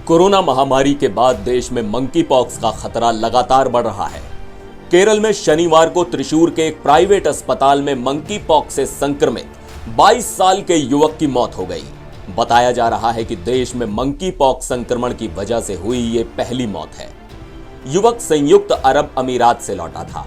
Corona महामारी के बाद देश में मंकी पॉक्स का खतरा लगातार बढ़ रहा है। केरल में शनिवार को त्रिशूर के एक प्राइवेट अस्पताल में मंकी पॉक्स से संक्रमित 22 साल के युवक की मौत हो गई। बताया जा रहा है कि देश में मंकी पॉक्स संक्रमण की वजह से हुई ये पहली मौत है। युवक संयुक्त अरब अमीरात से लौटा था।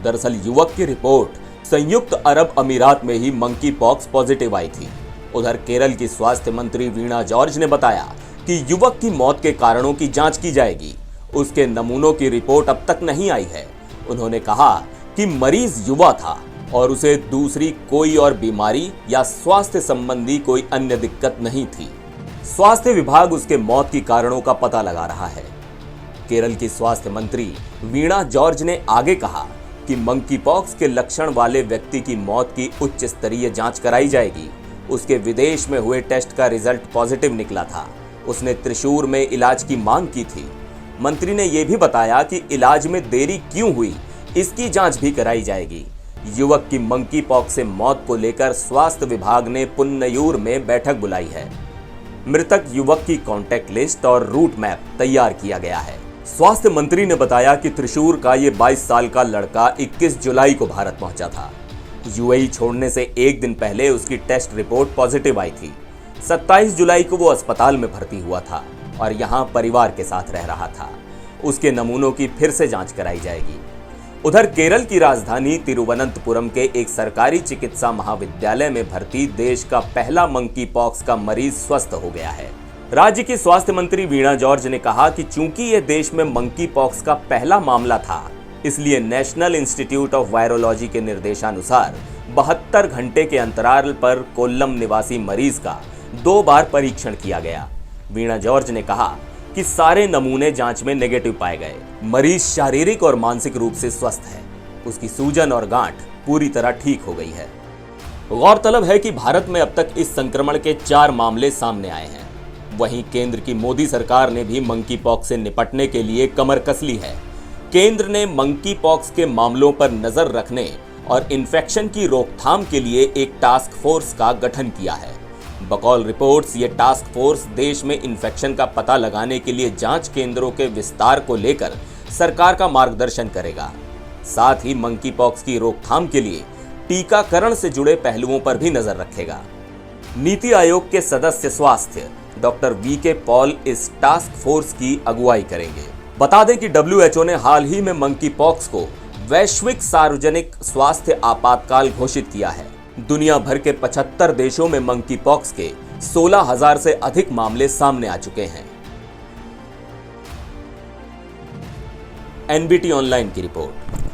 दरअसल युवक की रिपोर्ट संयुक्त अरब अमीरात में ही मंकी पॉक्स पॉजिटिव आई थी। उधर केरल की स्वास्थ्य मंत्री वीणा जॉर्ज ने बताया कि युवक की मौत के कारणों की जांच की जाएगी। उसके नमूनों की रिपोर्ट अब तक नहीं आई है। उन्होंने कहा कि मरीज युवा था और उसे दूसरी कोई और बीमारी या स्वास्थ्य संबंधी कोई अन्य दिक्कत नहीं थी। स्वास्थ्य विभाग उसके मौत की कारणों का पता लगा रहा है। केरल की स्वास्थ्य मंत्री वीणा जॉर्ज ने आगे कहा कि मंकी पॉक्स के लक्षण वाले व्यक्ति की मौत की उच्च स्तरीय जांच कराई जाएगी। उसके विदेश में हुए टेस्ट का रिजल्ट पॉजिटिव निकला था। उसने त्रिशूर में इलाज की मांग की थी। मंत्री ने यह भी बताया कि इलाज में देरी क्यों हुई, इसकी जांच भी कराई जाएगी। युवक की मंकी पॉक्स से मौत को लेकर स्वास्थ्य विभाग ने पुन्नयूर में बैठक बुलाई है। मृतक युवक की कॉन्टैक्ट लिस्ट और रूट मैप तैयार किया गया है। स्वास्थ्य मंत्री ने बताया कि त्रिशूर का ये 22 साल का लड़का 21 जुलाई को भारत पहुंचा था। यूएई छोड़ने से एक दिन पहले उसकी टेस्ट रिपोर्ट पॉजिटिव आई थी। 27 जुलाई को वो अस्पताल में भर्ती हुआ था और यहाँ परिवार के साथ रह रहा था। उसके नमूनों की फिर से जांच कराई जाएगी। उधर केरल की राजधानी तिरुवनंतपुरम के एक सरकारी चिकित्सा महाविद्यालय में भर्ती देश का पहला मंकी पॉक्स का मरीज स्वस्थ हो गया है। राज्य की स्वास्थ्य मंत्री वीणा जॉर्ज ने कहा कि चूंकि ये देश में मंकी पॉक्स का पहला मामला था, इसलिए नेशनल इंस्टीट्यूट ऑफ वायरोलॉजी के निर्देशानुसार 72 घंटे के अंतराल पर कोल्लम निवासी मरीज का 2 बार परीक्षण किया गया। वीणा जॉर्ज ने कहा कि सारे नमूने जांच में नेगेटिव पाए गए। मरीज शारीरिक और मानसिक रूप से स्वस्थ है। उसकी सूजन और गांठ पूरी तरह ठीक हो गई है। गौरतलब है कि भारत में अब तक इस संक्रमण के 4 मामले सामने आए हैं। वहीं केंद्र की मोदी सरकार ने भी मंकी पॉक्स से निपटने के लिए कमर कस ली है। केंद्र ने मंकी पॉक्स के मामलों पर नजर रखने और इन्फेक्शन की रोकथाम के लिए एक टास्क फोर्स का गठन किया है। बकौल रिपोर्ट्स, ये टास्क फोर्स देश में इन्फेक्शन का पता लगाने के लिए जांच केंद्रों के विस्तार को लेकर सरकार का मार्गदर्शन करेगा। साथ ही मंकी पॉक्स की रोकथाम के लिए टीकाकरण से जुड़े पहलुओं पर भी नजर रखेगा। नीति आयोग के सदस्य स्वास्थ्य डॉक्टर वीके पॉल इस टास्क फोर्स की अगुवाई करेंगे। बता दें कि WHO ने हाल ही में मंकी पॉक्स को वैश्विक सार्वजनिक स्वास्थ्य आपातकाल घोषित किया है। दुनिया भर के 75 देशों में मंकी पॉक्स के 16,000 से अधिक मामले सामने आ चुके हैं। NBT ऑनलाइन की रिपोर्ट।